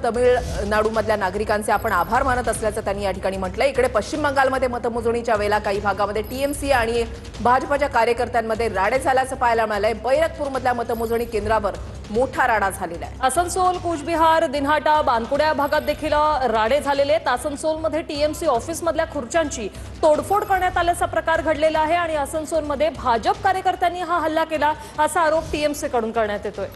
तमिळनाडूमधल्या नागरिकांचे आपण आभार मानत असल्याचं त्यांनी या ठिकाणी म्हटलंय। इकडे पश्चिम बंगालमध्ये मतमोजणीच्या वेळेला काही भागामध्ये टीएमसी आणि भाजपच्या कार्यकर्त्यांमध्ये राडे झाल्याचं पाहायला मिळालंय। बैरकपूरमधल्या मतमोजणी केंद्रावर मोठा राडा झालेला आहे। आसनसोल, कुचबिहार, दिनहाटा, बानकुड्या भागात देखील राडे झालेले आहेत। आसनसोलमध्ये टीएमसी ऑफिसमधल्या खुर्च्यांची तोडफोड करण्यात आल्याचा प्रकार घडलेला आहे आणि आसनसोलमध्ये भाजप कार्यकर्त्यांनी हा हल्ला केला असा आरोप टीएमसी कडून करण्यात येतोय।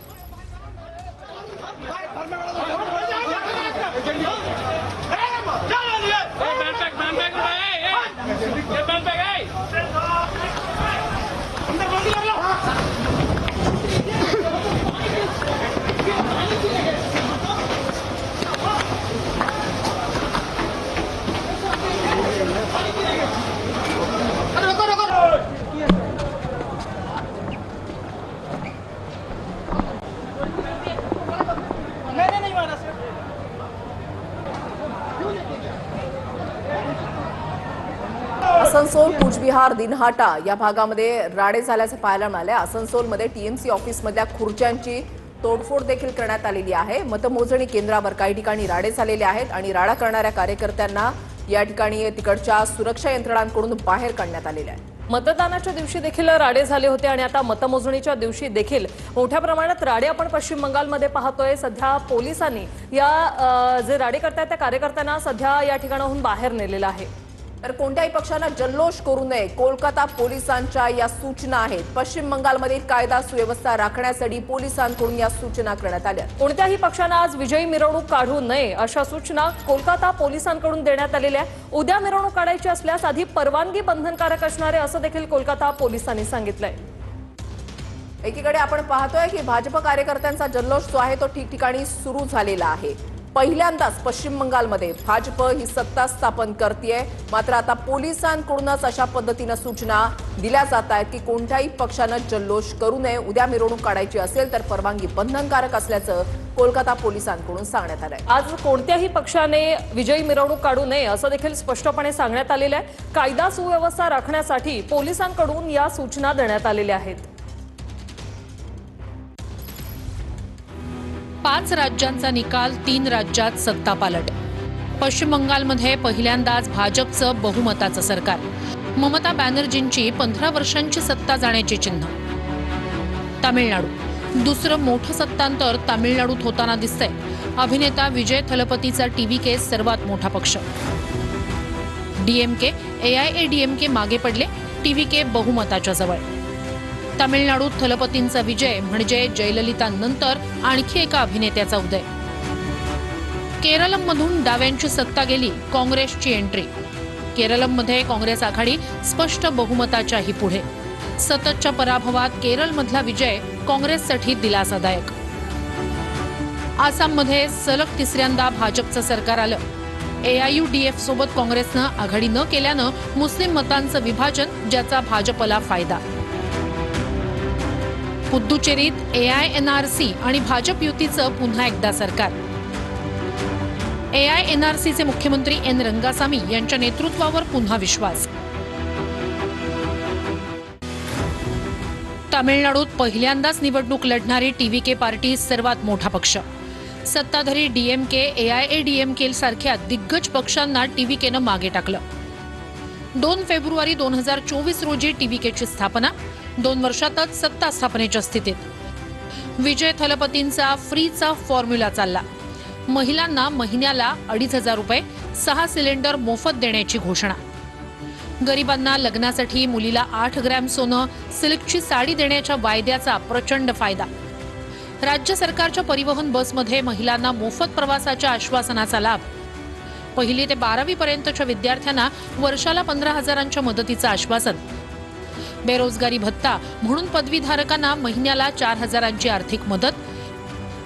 आसनसोल, कुचबिहार, दिनहाटा या भागामध्ये राडे झाल्याचं पाहायला मिळालंय। आसनसोलमध्ये टीएमसी ऑफिसमधल्या खुर्च्यांची तोडफोड देखील करण्यात आलेली आहे। मतमोजणी केंद्रावर काही ठिकाणी राडे झालेले आहेत आणि राडा करणाऱ्या कार्यकर्त्यांना या ठिकाणी तिकडच्या सुरक्षा यंत्रणांकडून बाहेर काढण्यात आलेले आहे। मतदानाच्या दिवशी देखील राडे झाले होते आणि आता मतमोजणीच्या दिवशी देखील मोठ्या प्रमाणात राडे आपण पश्चिम बंगालमध्ये पाहतोय। सध्या पोलिसांनी या जे राडे करतायत त्या कार्यकर्त्यांना सध्या या ठिकाणाहून बाहेर नेलेलं आहे। तर कोणत्याही पक्षानं जल्लोष करू नये, कोलकाता पोलिसांच्या या सूचना आहेत। पश्चिम बंगालमध्ये कायदा सुव्यवस्था राखण्यासाठी पोलिसांकडून या सूचना करण्यात आल्या। कोणत्याही पक्षानं आज विजयी मिरवणूक काढू नये अशा सूचना कोलकाता पोलिसांकडून देण्यात आलेल्या आहेत। उद्या मिरवणूक काढायची असल्यास आधी परवानगी बंधनकारक असणार आहे असं देखील कोलकाता पोलिसांनी सांगितलंय। एकीकडे आपण पाहतोय की भाजप कार्यकर्त्यांचा जल्लोष जो आहे तो ठिकठिकाणी सुरू झालेला आहे। पहिल्यांदाच पश्चिम बंगालमध्ये भाजप ही सत्ता स्थापन करतेय, मात्र आता पोलिसांकडूनच अशा पद्धतीने सूचना दिल्या जात आहेत की कोणत्याही पक्षानं जल्लोष करू नये, उद्या मिरवणूक काढायची असेल तर परवानगी बंधनकारक असल्याचं कोलकाता पोलिसांकडून सांगण्यात आलंय। आज कोणत्याही पक्षाने विजयी मिरवणूक काढू नये असं देखील स्पष्टपणे सांगण्यात आलेलं आहे। कायदा सुव्यवस्था राखण्यासाठी पोलिसांकडून या सूचना देण्यात आलेल्या आहेत। 5 राज्यांचा निकाल, 3 राज्यात सत्तापालट। पश्चिम बंगालमध्ये पहिल्यांदाच भाजपचं बहुमताचं सरकार। ममता बॅनर्जींची 15 वर्षांची सत्ता जाण्याची चिन्ह। तामिळनाडू, दुसरं मोठं सत्तांतर तामिळनाडूत होताना दिसतंय। अभिनेता विजय थलपतीचा टीव्हीके सर्वात मोठा पक्ष। डीएमके, एआयएडीएमके मागे पडले, टीव्हीके बहुमताच्या जवळ। तामिळनाडूत थलपतींचा विजय म्हणजे जयललितांनंतर आणखी एका अभिनेत्याचा उदय। केरळमधून डाव्यांची सत्ता गेली, काँग्रेसची एंट्री। केरळमध्ये काँग्रेस आघाडी स्पष्ट बहुमताच्याही पुढे। सततच्या पराभवात केरळमधला विजय काँग्रेससाठी दिलासादायक। आसाममध्ये सलग तिसऱ्यांदा भाजपचं सरकार आलं। एआययूडीएफ सोबत काँग्रेसनं आघाडी न केल्यानं मुस्लिम मतांचं विभाजन, ज्याचा भाजपला फायदा। पुद्दुचेरीत एआयएनआरसी आणि भाजप युतीचं पुन्हा एकदा सरकार। एआयएनआरसीचे मुख्यमंत्री एन रंगासामी यांच्या नेतृत्वावर पुन्हा विश्वास। तामिळनाडूत पहिल्यांदाच निवडणूक लढणारी टीव्हीके पार्टी सर्वात मोठा पक्ष। सत्ताधारी डीएमके, एआयएडीएमके सारख्या दिग्गज पक्षांना टीव्हीकेनं मागे टाकलं। 2 फेब्रुवारी 2024 रोजी टीव्हीकेची स्थापना, 2 वर्षातच सत्ता स्थापनेच्या स्थितीत। विजय थलपतींचा फ्रीचा फॉर्म्युला चालला। महिलांना महिन्याला 2,500 रुपये, 6 सिलेंडर मोफत देण्याची घोषणा। गरिबांना लग्नासाठी मुलीला 8 ग्रॅम सोनं, सिल्कची साडी देण्याच्या वायद्याचा प्रचंड फायदा। राज्य सरकारच्या परिवहन बसमध्ये महिलांना मोफत प्रवासाच्या आश्वासनाचा लाभ। 1ली ते 12वी पर्यंतच्या विद्यार्थ्यांना वर्षाला 15,000च्या मदतीचं आश्वासन। बेरोजगारी भत्ता म्हणून पदवीधारकांना महिन्याला 4,000ची आर्थिक मदत।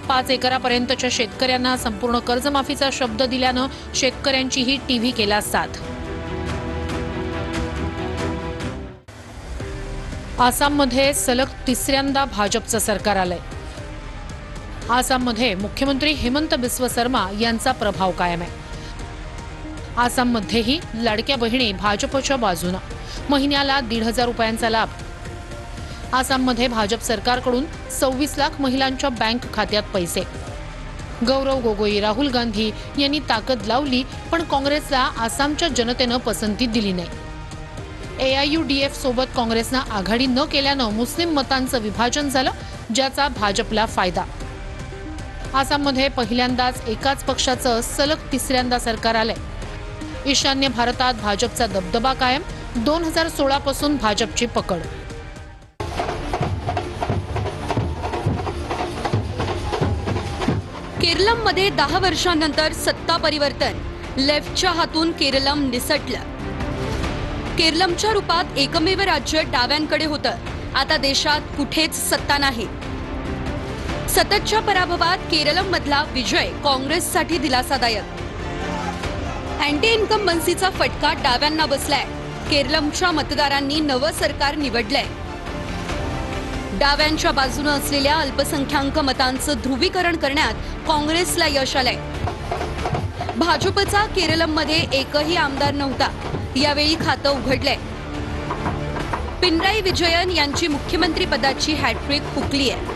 5 एकरापर्यंतच्या शेतकऱ्यांना संपूर्ण कर्जमाफीचा शब्द दिल्यानं शेतकऱ्यांचीही टीव्हीकेला साथ। आसाममध्ये सलग तिसऱ्यांदा भाजपचं सरकार आलंय। आसाममध्ये मुख्यमंत्री हेमंत बिस्व शर्मा यांचा प्रभाव कायम आहे। आसाममध्येही लाडक्या बहिणी भाजपच्या बाजूने, महिन्याला 1,500 रुपयांचा लाभ। आसाममध्ये भाजप सरकारकडून 26 लाख महिलांच्या बँक खात्यात पैसे। गौरव गोगोई, राहुल गांधी यांनी ताकद लावली, पण काँग्रेसला आसामच्या जनतेनं पसंती दिली नाही. AIUDF सोबत काँग्रेसनं आघाडी न केल्यानं मुस्लिम मतांचं विभाजन झालं, ज्याचा भाजपला फायदा. आसाममध्ये पहिल्यांदाच एकाच पक्षाचं सलग तिसऱ्यांदा सरकार आलंय. ईशान्य भारतात भाजपचा दबदबा कायम. 2016 पासून भाजपची पकड. केरळमध्ये 10 वर्षांनंतर सत्ता परिवर्तन. लेफ्टच्या हातून केरळम निसटलं. केरळमच्या रूपात एकमेव राज्य डाव्यांकडे होतं. आता देशात कुठेच सत्ता नाही. सततच्या पराभवात केरळममधला विजय काँग्रेससाठी दिलासादायक. अँटी इन्कम्बन्सीचा फटका डाव्यांना बसलाय. केरळमच्या मतदारांनी नवं सरकार निवडलंय. डाव्यांच्या बाजूने असलेल्या अल्पसंख्याक मतांचं ध्रुवीकरण करण्यात काँग्रेसला यश आलंय. भाजपचा केरळममध्ये एकही आमदार नव्हता. यावेळी खातं उघडलंय. पिनराई विजयन यांची मुख्यमंत्री पदाची हॅट्रिक हुकली आहे.